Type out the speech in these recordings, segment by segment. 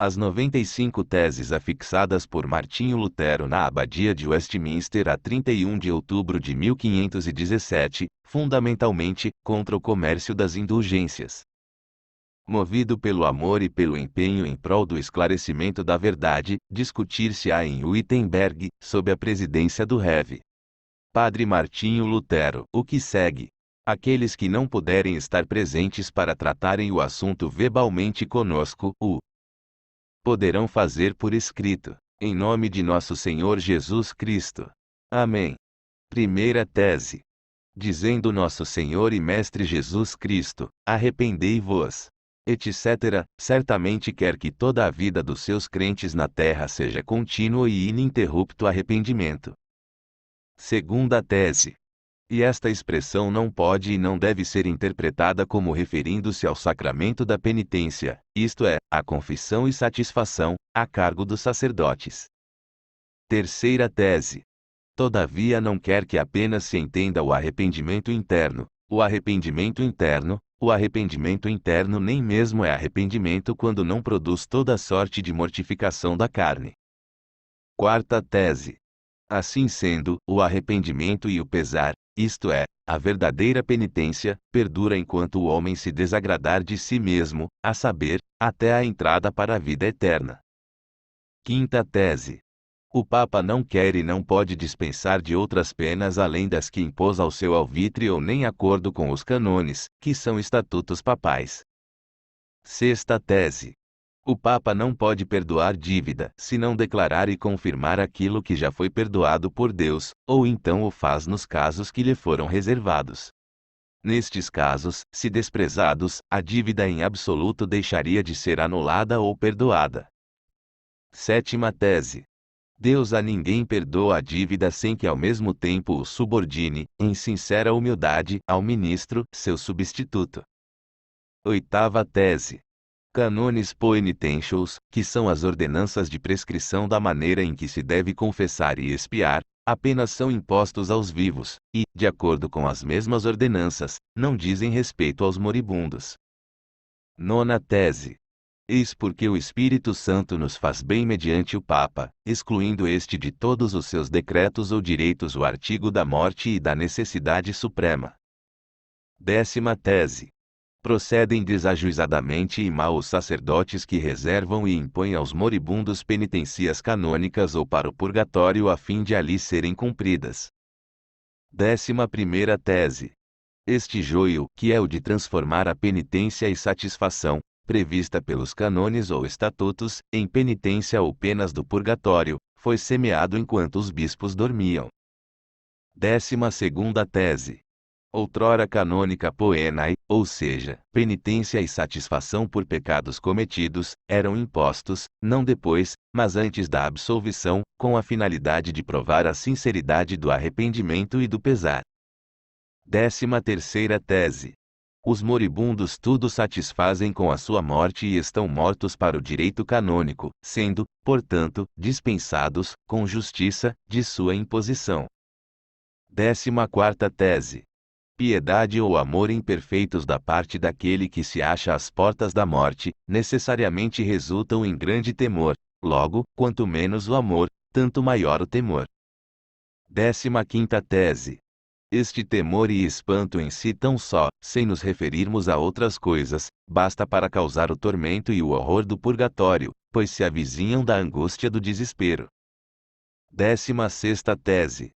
As 95 teses afixadas por Martinho Lutero na Abadia de Westminster a 31 de outubro de 1517, fundamentalmente, contra o comércio das indulgências. Movido pelo amor e pelo empenho em prol do esclarecimento da verdade, discutir-se-á em Wittenberg, sob a presidência do Rev. Padre Martinho Lutero. O que segue? Aqueles que não puderem estar presentes para tratarem o assunto verbalmente conosco, poderão fazer por escrito, em nome de nosso Senhor Jesus Cristo. Amém. Primeira tese. Dizendo nosso Senhor e Mestre Jesus Cristo, arrependei-vos, etc., certamente quer que toda a vida dos seus crentes na terra seja contínuo e ininterrupto arrependimento. Segunda tese. E esta expressão não pode e não deve ser interpretada como referindo-se ao sacramento da penitência, isto é, a confissão e satisfação, a cargo dos sacerdotes. Terceira tese. Todavia não quer que apenas se entenda o arrependimento interno. O arrependimento interno nem mesmo é arrependimento quando não produz toda sorte de mortificação da carne. Quarta tese. Assim sendo, o arrependimento e o pesar, isto é, a verdadeira penitência, perdura enquanto o homem se desagradar de si mesmo, a saber, até a entrada para a vida eterna. Quinta tese. O Papa não quer e não pode dispensar de outras penas além das que impôs ao seu alvitre ou nem acordo com os cânones, que são estatutos papais. Sexta tese. O Papa não pode perdoar dívida, se não declarar e confirmar aquilo que já foi perdoado por Deus, ou então o faz nos casos que lhe foram reservados. Nestes casos, se desprezados, a dívida em absoluto deixaria de ser anulada ou perdoada. Sétima tese. Deus a ninguém perdoa a dívida sem que ao mesmo tempo o subordine, em sincera humildade, ao ministro, seu substituto. Oitava tese. Canones poenitentials, que são as ordenanças de prescrição da maneira em que se deve confessar e expiar, apenas são impostos aos vivos, e, de acordo com as mesmas ordenanças, não dizem respeito aos moribundos. Nona tese. Eis porque o Espírito Santo nos faz bem mediante o Papa, excluindo este de todos os seus decretos ou direitos o artigo da morte e da necessidade suprema. Décima tese. Procedem desajuizadamente e mal os sacerdotes que reservam e impõem aos moribundos penitencias canônicas ou para o purgatório a fim de ali serem cumpridas. 11ª tese. Este joio, que é o de transformar a penitência e satisfação, prevista pelos cânones ou estatutos, em penitência ou penas do purgatório, foi semeado enquanto os bispos dormiam. 12ª tese. Outrora canônica poenae, ou seja, penitência e satisfação por pecados cometidos, eram impostos, não depois, mas antes da absolvição, com a finalidade de provar a sinceridade do arrependimento e do pesar. 13ª tese. Os moribundos tudo satisfazem com a sua morte e estão mortos para o direito canônico, sendo, portanto, dispensados, com justiça, de sua imposição. 14ª tese. Piedade ou amor imperfeitos da parte daquele que se acha às portas da morte, necessariamente resultam em grande temor, logo, quanto menos o amor, tanto maior o temor. 15ª tese. Este temor e espanto em si tão só, sem nos referirmos a outras coisas, basta para causar o tormento e o horror do purgatório, pois se avizinham da angústia do desespero. 16ª tese.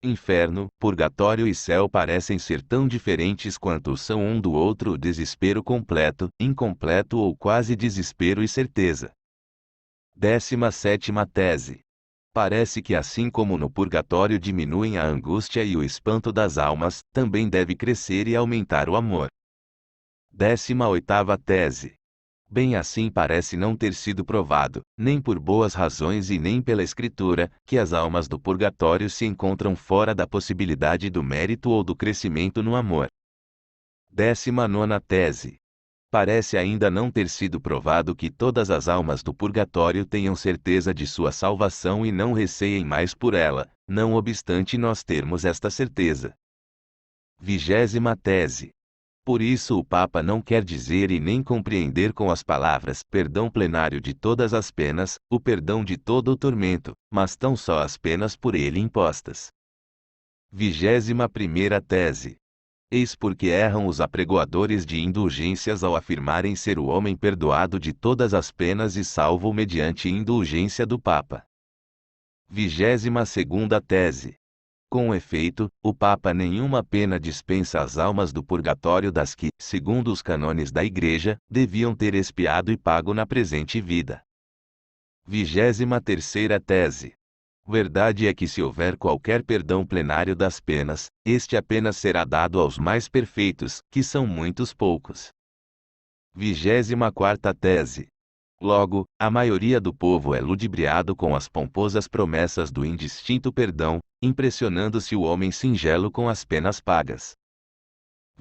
Inferno, purgatório e céu parecem ser tão diferentes quanto são um do outro o desespero completo, incompleto ou quase desespero e certeza. 17ª tese. Parece que assim como no purgatório diminuem a angústia e o espanto das almas, também deve crescer e aumentar o amor. 18ª tese. Bem assim parece não ter sido provado, nem por boas razões e nem pela Escritura, que as almas do purgatório se encontram fora da possibilidade do mérito ou do crescimento no amor. 19ª tese. Parece ainda não ter sido provado que todas as almas do purgatório tenham certeza de sua salvação e não receiem mais por ela, não obstante nós termos esta certeza. 20ª tese. Por isso o Papa não quer dizer e nem compreender com as palavras perdão plenário de todas as penas, o perdão de todo o tormento, mas tão só as penas por ele impostas. 21ª tese. Eis porque erram os apregoadores de indulgências ao afirmarem ser o homem perdoado de todas as penas e salvo mediante indulgência do Papa. 22ª tese. Com efeito, o Papa nenhuma pena dispensa às almas do purgatório das que, segundo os cânones da Igreja, deviam ter expiado e pago na presente vida. 23ª tese. Verdade é que se houver qualquer perdão plenário das penas, este apenas será dado aos mais perfeitos, que são muitos poucos. 24ª tese. Logo, a maioria do povo é ludibriado com as pomposas promessas do indistinto perdão, impressionando-se o homem singelo com as penas pagas.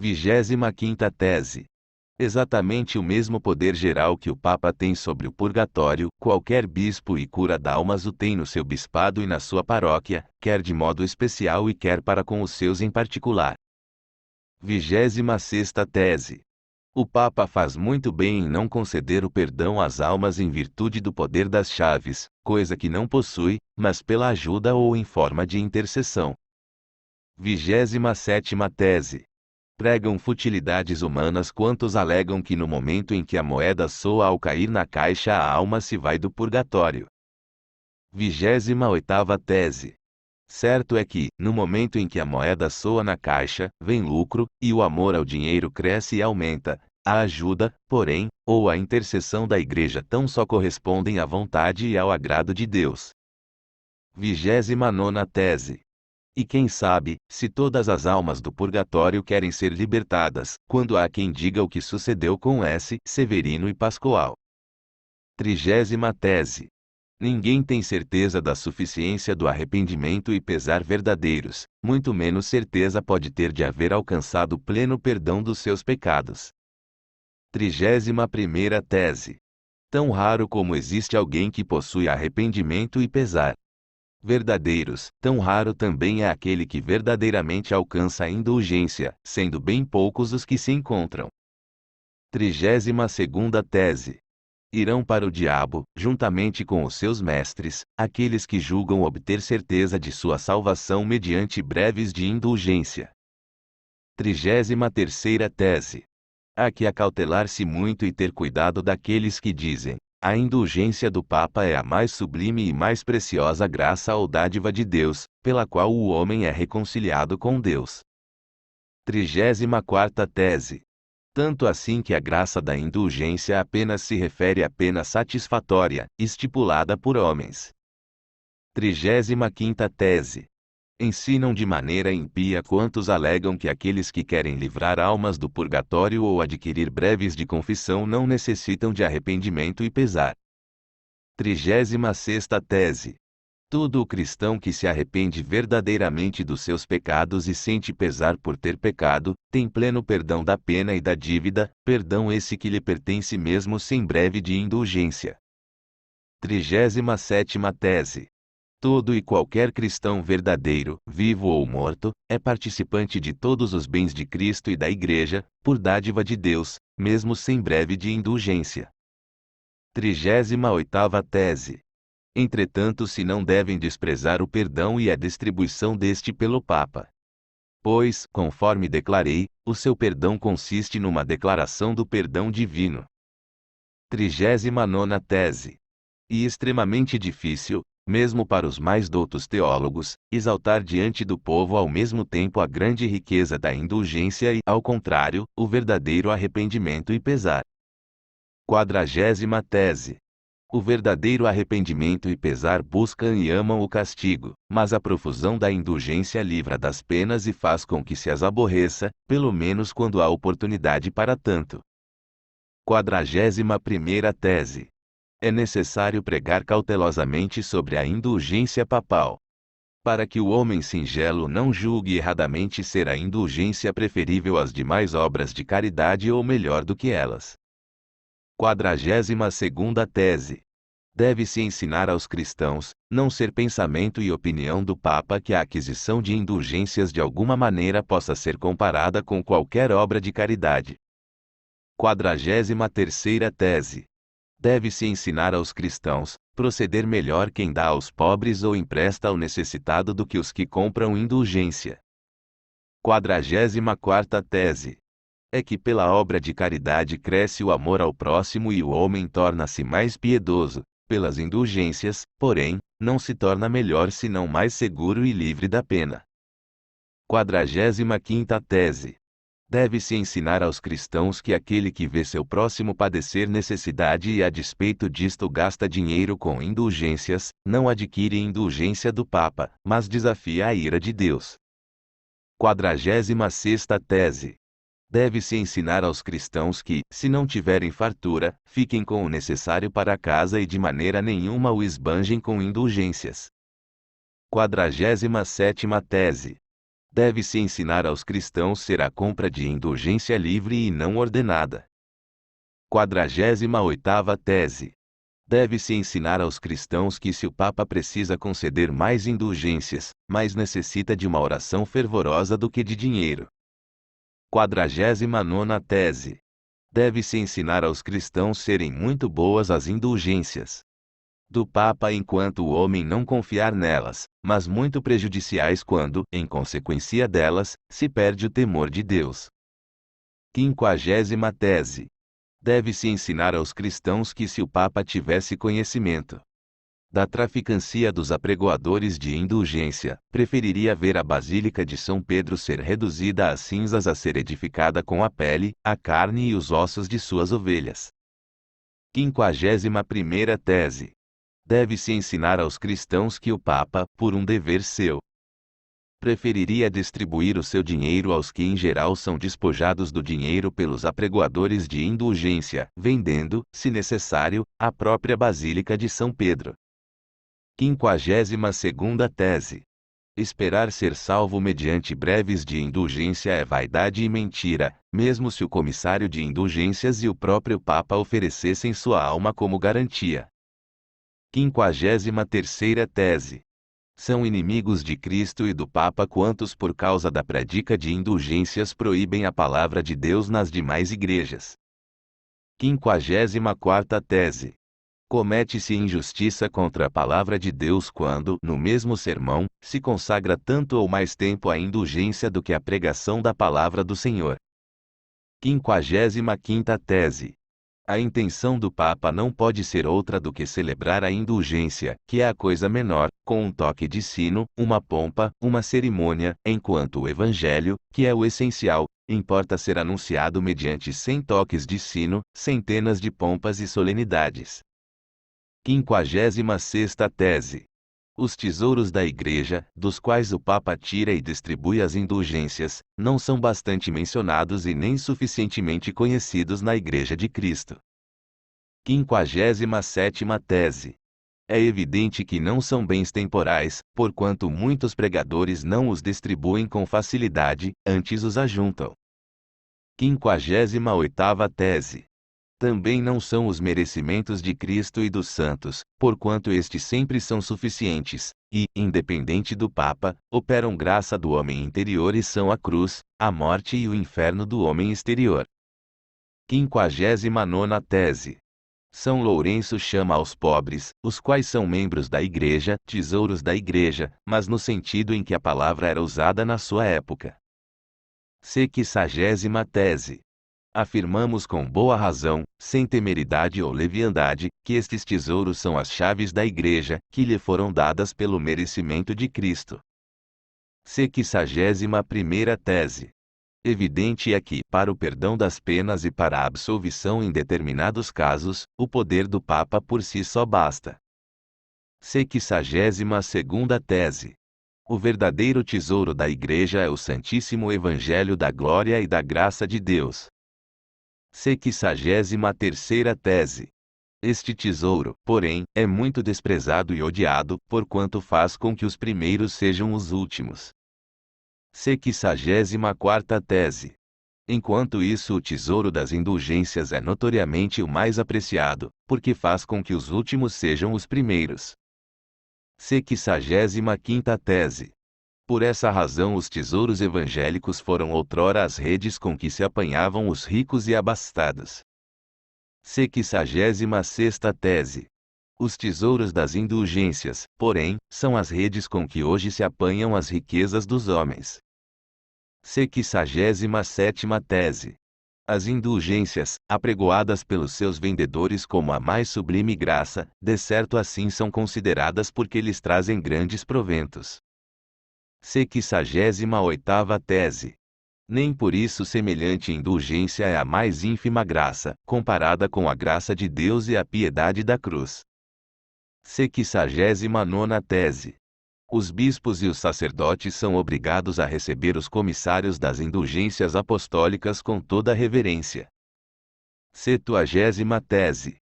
25ª tese. Exatamente o mesmo poder geral que o Papa tem sobre o purgatório, qualquer bispo e cura d'almas o tem no seu bispado e na sua paróquia, quer de modo especial e quer para com os seus em particular. 26ª tese. O Papa faz muito bem em não conceder o perdão às almas em virtude do poder das chaves, coisa que não possui, mas pela ajuda ou em forma de intercessão. 27ª tese. Pregam futilidades humanas quantos alegam que no momento em que a moeda soa ao cair na caixa a alma se vai do purgatório. 28ª tese. Certo é que, no momento em que a moeda soa na caixa, vem lucro, e o amor ao dinheiro cresce e aumenta. A ajuda, porém, ou a intercessão da Igreja tão só correspondem à vontade e ao agrado de Deus. 29ª tese. E quem sabe, se todas as almas do purgatório querem ser libertadas, quando há quem diga o que sucedeu com S. Severino e Pascoal. 30ª tese. Ninguém tem certeza da suficiência do arrependimento e pesar verdadeiros, muito menos certeza pode ter de haver alcançado pleno perdão dos seus pecados. 31ª tese. Tão raro como existe alguém que possui arrependimento e pesar verdadeiros, tão raro também é aquele que verdadeiramente alcança a indulgência, sendo bem poucos os que se encontram. 32ª tese. Irão para o diabo, juntamente com os seus mestres, aqueles que julgam obter certeza de sua salvação mediante breves de indulgência. 33ª tese. Há que acautelar-se muito e ter cuidado daqueles que dizem: a indulgência do Papa é a mais sublime e mais preciosa graça ou dádiva de Deus, pela qual o homem é reconciliado com Deus. 34ª tese. Tanto assim que a graça da indulgência apenas se refere à pena satisfatória, estipulada por homens. 35ª tese. Ensinam de maneira impia quantos alegam que aqueles que querem livrar almas do purgatório ou adquirir breves de confissão não necessitam de arrependimento e pesar. 36ª tese. Todo o cristão que se arrepende verdadeiramente dos seus pecados e sente pesar por ter pecado, tem pleno perdão da pena e da dívida, perdão esse que lhe pertence mesmo sem breve de indulgência. 37ª tese. Todo e qualquer cristão verdadeiro, vivo ou morto, é participante de todos os bens de Cristo e da Igreja, por dádiva de Deus, mesmo sem breve de indulgência. 38ª tese. Entretanto, se não devem desprezar o perdão e a distribuição deste pelo Papa. Pois, conforme declarei, o seu perdão consiste numa declaração do perdão divino. 39ª tese. E extremamente difícil, mesmo para os mais doutos teólogos, exaltar diante do povo ao mesmo tempo a grande riqueza da indulgência e, ao contrário, o verdadeiro arrependimento e pesar. 40ª tese. O verdadeiro arrependimento e pesar buscam e amam o castigo, mas a profusão da indulgência livra das penas e faz com que se as aborreça, pelo menos quando há oportunidade para tanto. 41ª tese. É necessário pregar cautelosamente sobre a indulgência papal, para que o homem singelo não julgue erradamente ser a indulgência preferível às demais obras de caridade ou melhor do que elas. 42ª tese. Deve-se ensinar aos cristãos, não ser pensamento e opinião do Papa que a aquisição de indulgências de alguma maneira possa ser comparada com qualquer obra de caridade. 43ª tese. Deve-se ensinar aos cristãos, proceder melhor quem dá aos pobres ou empresta ao necessitado do que os que compram indulgência. 44ª tese. É que pela obra de caridade cresce o amor ao próximo e o homem torna-se mais piedoso. Pelas indulgências, porém, não se torna melhor senão mais seguro e livre da pena. 45ª tese. Deve-se ensinar aos cristãos que aquele que vê seu próximo padecer necessidade e a despeito disto gasta dinheiro com indulgências, não adquire indulgência do Papa, mas desafia a ira de Deus. 46ª tese. Deve-se ensinar aos cristãos que, se não tiverem fartura, fiquem com o necessário para casa e de maneira nenhuma o esbanjem com indulgências. 47ª tese. Deve-se ensinar aos cristãos ser a compra de indulgência livre e não ordenada. 48ª tese. Deve-se ensinar aos cristãos que se o Papa precisa conceder mais indulgências, mais necessita de uma oração fervorosa do que de dinheiro. 49ª tese. Deve-se ensinar aos cristãos serem muito boas as indulgências do Papa enquanto o homem não confiar nelas, mas muito prejudiciais quando, em consequência delas, se perde o temor de Deus. 50ª tese. Deve-se ensinar aos cristãos que se o Papa tivesse conhecimento da traficância dos apregoadores de indulgência, preferiria ver a Basílica de São Pedro ser reduzida a cinzas a ser edificada com a pele, a carne e os ossos de suas ovelhas. 51ª tese. Deve-se ensinar aos cristãos que o Papa, por um dever seu, preferiria distribuir o seu dinheiro aos que em geral são despojados do dinheiro pelos apregoadores de indulgência, vendendo, se necessário, a própria Basílica de São Pedro. 52ª tese. Esperar ser salvo mediante breves de indulgência é vaidade e mentira, mesmo se o comissário de indulgências e o próprio Papa oferecessem sua alma como garantia. 53ª tese. São inimigos de Cristo e do Papa quantos por causa da prática de indulgências proíbem a palavra de Deus nas demais igrejas. 54ª tese. Comete-se injustiça contra a palavra de Deus quando, no mesmo sermão, se consagra tanto ou mais tempo à indulgência do que à pregação da palavra do Senhor. 55ª tese. A intenção do Papa não pode ser outra do que celebrar a indulgência, que é a coisa menor, com um toque de sino, uma pompa, uma cerimônia, enquanto o Evangelho, que é o essencial, importa ser anunciado mediante 100 toques de sino, centenas de pompas e solenidades. 56ª tese. Os tesouros da Igreja, dos quais o Papa tira e distribui as indulgências, não são bastante mencionados e nem suficientemente conhecidos na Igreja de Cristo. 57ª tese. É evidente que não são bens temporais, porquanto muitos pregadores não os distribuem com facilidade, antes os ajuntam. 58ª tese. Também não são os merecimentos de Cristo e dos santos, porquanto estes sempre são suficientes, e, independente do Papa, operam graça do homem interior e são a cruz, a morte e o inferno do homem exterior. 59ª tese. São Lourenço chama aos pobres, os quais são membros da Igreja, tesouros da Igreja, mas no sentido em que a palavra era usada na sua época. 60ª tese. Afirmamos com boa razão, sem temeridade ou leviandade, que estes tesouros são as chaves da Igreja, que lhe foram dadas pelo merecimento de Cristo. 61ª tese. Evidente é que, para o perdão das penas e para a absolvição em determinados casos, o poder do Papa por si só basta. 62ª tese. O verdadeiro tesouro da Igreja é o Santíssimo Evangelho da Glória e da Graça de Deus. 63ª tese. Este tesouro, porém, é muito desprezado e odiado, porquanto faz com que os primeiros sejam os últimos. 64ª tese. Enquanto isso, o tesouro das indulgências é notoriamente o mais apreciado, porque faz com que os últimos sejam os primeiros. 65ª tese. Por essa razão os tesouros evangélicos foram outrora as redes com que se apanhavam os ricos e abastados. 66ª tese. Os tesouros das indulgências, porém, são as redes com que hoje se apanham as riquezas dos homens. 67ª tese. As indulgências, apregoadas pelos seus vendedores como a mais sublime graça, de certo assim são consideradas porque lhes trazem grandes proventos. 68ª tese. Nem por isso semelhante indulgência é a mais ínfima graça, comparada com a graça de Deus e a piedade da cruz. 69ª tese. Os bispos e os sacerdotes são obrigados a receber os comissários das indulgências apostólicas com toda a reverência. 70ª tese.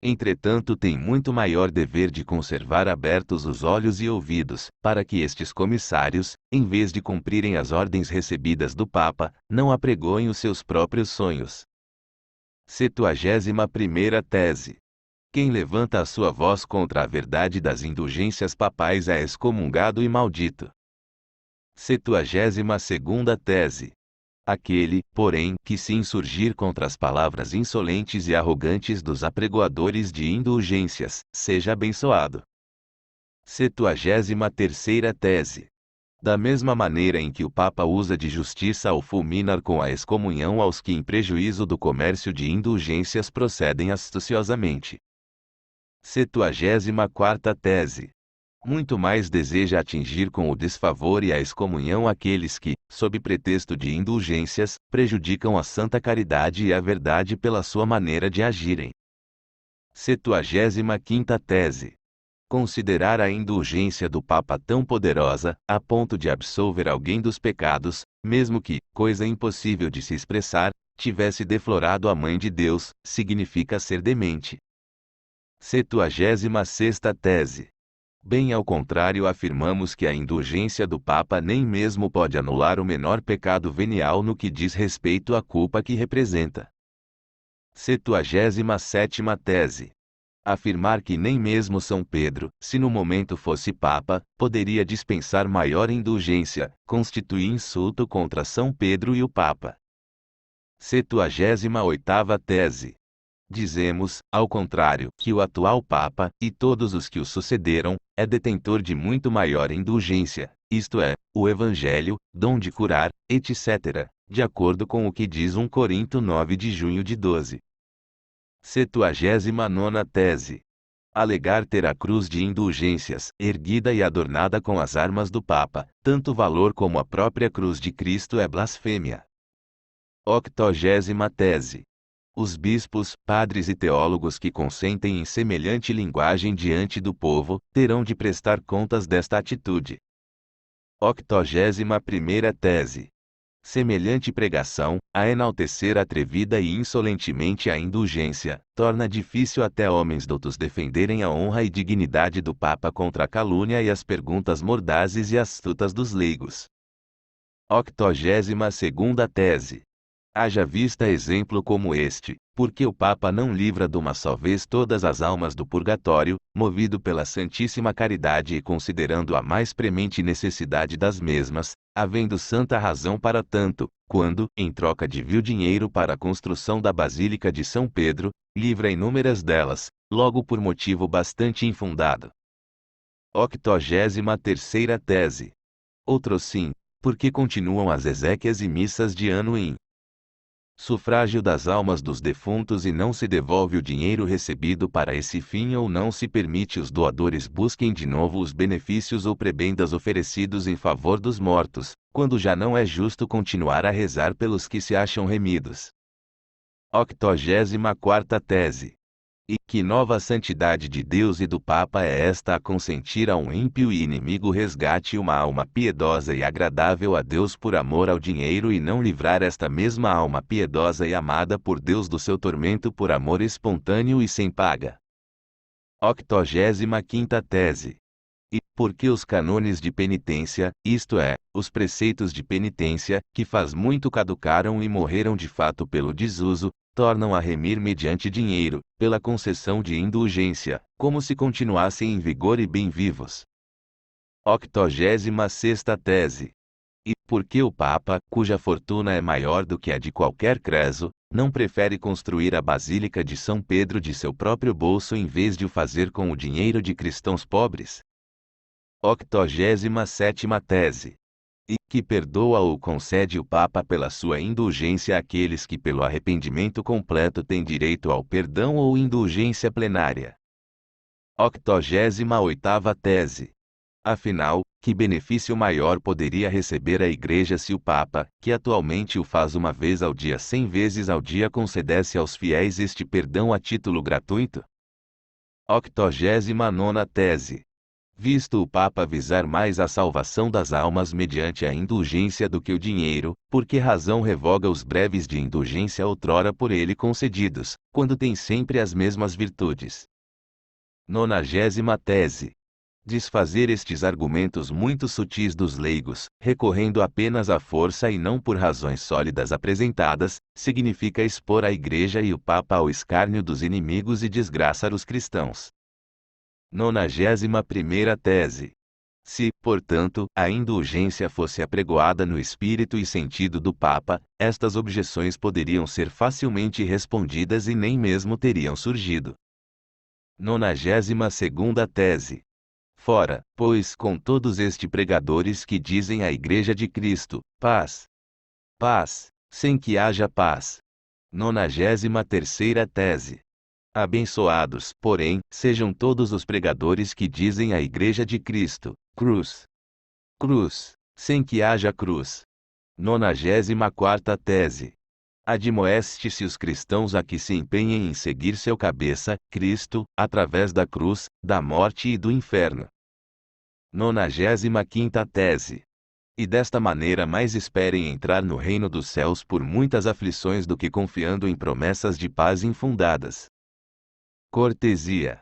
Entretanto, tem muito maior dever de conservar abertos os olhos e ouvidos, para que estes comissários, em vez de cumprirem as ordens recebidas do Papa, não apregoem os seus próprios sonhos. 71ª tese. Quem levanta a sua voz contra a verdade das indulgências papais é excomungado e maldito. 72ª tese. Aquele, porém, que se insurgir contra as palavras insolentes e arrogantes dos apregoadores de indulgências, seja abençoado. 73ª tese. Da mesma maneira em que o Papa usa de justiça ao fulminar com a excomunhão aos que em prejuízo do comércio de indulgências procedem astuciosamente. 74ª tese. Muito mais deseja atingir com o desfavor e a excomunhão aqueles que, sob pretexto de indulgências, prejudicam a santa caridade e a verdade pela sua maneira de agirem. 75ª tese. Considerar a indulgência do Papa tão poderosa, a ponto de absolver alguém dos pecados, mesmo que, coisa impossível de se expressar, tivesse deflorado a Mãe de Deus, significa ser demente. 76ª tese. Bem ao contrário, afirmamos que a indulgência do Papa nem mesmo pode anular o menor pecado venial no que diz respeito à culpa que representa. 77ª tese. Afirmar que nem mesmo São Pedro, se no momento fosse Papa, poderia dispensar maior indulgência, constitui insulto contra São Pedro e o Papa. 78ª tese. Dizemos, ao contrário, que o atual Papa, e todos os que o sucederam, é detentor de muito maior indulgência, isto é, o Evangelho, dom de curar, etc., de acordo com o que diz 1 Corinto 9 de junho de 12. 79ª tese. Alegar ter a cruz de indulgências, erguida e adornada com as armas do Papa, tanto valor como a própria cruz de Cristo é blasfêmia. 80ª tese. Os bispos, padres e teólogos que consentem em semelhante linguagem diante do povo, terão de prestar contas desta atitude. 81ª tese. Semelhante pregação, a enaltecer atrevida e insolentemente a indulgência, torna difícil até homens doutos defenderem a honra e dignidade do Papa contra a calúnia e as perguntas mordazes e astutas dos leigos. 82ª tese. Haja vista exemplo como este, porque o Papa não livra de uma só vez todas as almas do purgatório, movido pela Santíssima Caridade e considerando a mais premente necessidade das mesmas, havendo santa razão para tanto, quando, em troca de vil dinheiro para a construção da Basílica de São Pedro, livra inúmeras delas, logo por motivo bastante infundado. 83ª tese. Outro sim, porque continuam as exéquias e missas de ano em sufrágio das almas dos defuntos e não se devolve o dinheiro recebido para esse fim ou não se permite os doadores busquem de novo os benefícios ou prebendas oferecidos em favor dos mortos, quando já não é justo continuar a rezar pelos que se acham remidos. 84ª tese. E que nova santidade de Deus e do Papa é esta a consentir a um ímpio e inimigo resgate uma alma piedosa e agradável a Deus por amor ao dinheiro e não livrar esta mesma alma piedosa e amada por Deus do seu tormento por amor espontâneo e sem paga. 85ª tese. E, porque os cânones de penitência, isto é, os preceitos de penitência, que faz muito caducaram e morreram de fato pelo desuso, tornam a remir mediante dinheiro, pela concessão de indulgência, como se continuassem em vigor e bem vivos. 86ª tese. E, porque o Papa, cuja fortuna é maior do que a de qualquer creso, não prefere construir a Basílica de São Pedro de seu próprio bolso em vez de o fazer com o dinheiro de cristãos pobres? 87ª tese. E que perdoa ou concede o Papa pela sua indulgência àqueles que pelo arrependimento completo têm direito ao perdão ou indulgência plenária. 88ª tese. Afinal, que benefício maior poderia receber a Igreja se o Papa, que atualmente o faz uma vez ao dia 100 vezes ao dia, concedesse aos fiéis este perdão a título gratuito? 89ª tese. Visto o Papa visar mais a salvação das almas mediante a indulgência do que o dinheiro, por que razão revoga os breves de indulgência outrora por ele concedidos, quando tem sempre as mesmas virtudes? 90ª tese. Desfazer estes argumentos muito sutis dos leigos, recorrendo apenas à força e não por razões sólidas apresentadas, significa expor a Igreja e o Papa ao escárnio dos inimigos e desgraçar os cristãos. 91ª tese. Se, portanto, a indulgência fosse apregoada no espírito e sentido do Papa, estas objeções poderiam ser facilmente respondidas e nem mesmo teriam surgido. 92ª tese. Fora, pois, com todos estes pregadores que dizem à Igreja de Cristo, paz, paz, sem que haja paz. 93ª tese. Abençoados, porém, sejam todos os pregadores que dizem à Igreja de Cristo, cruz, cruz, sem que haja cruz. 94ª tese. Admoeste-se os cristãos a que se empenhem em seguir seu cabeça, Cristo, através da cruz, da morte e do inferno. 95ª tese. E desta maneira mais esperem entrar no reino dos céus por muitas aflições do que confiando em promessas de paz infundadas. Cortesia.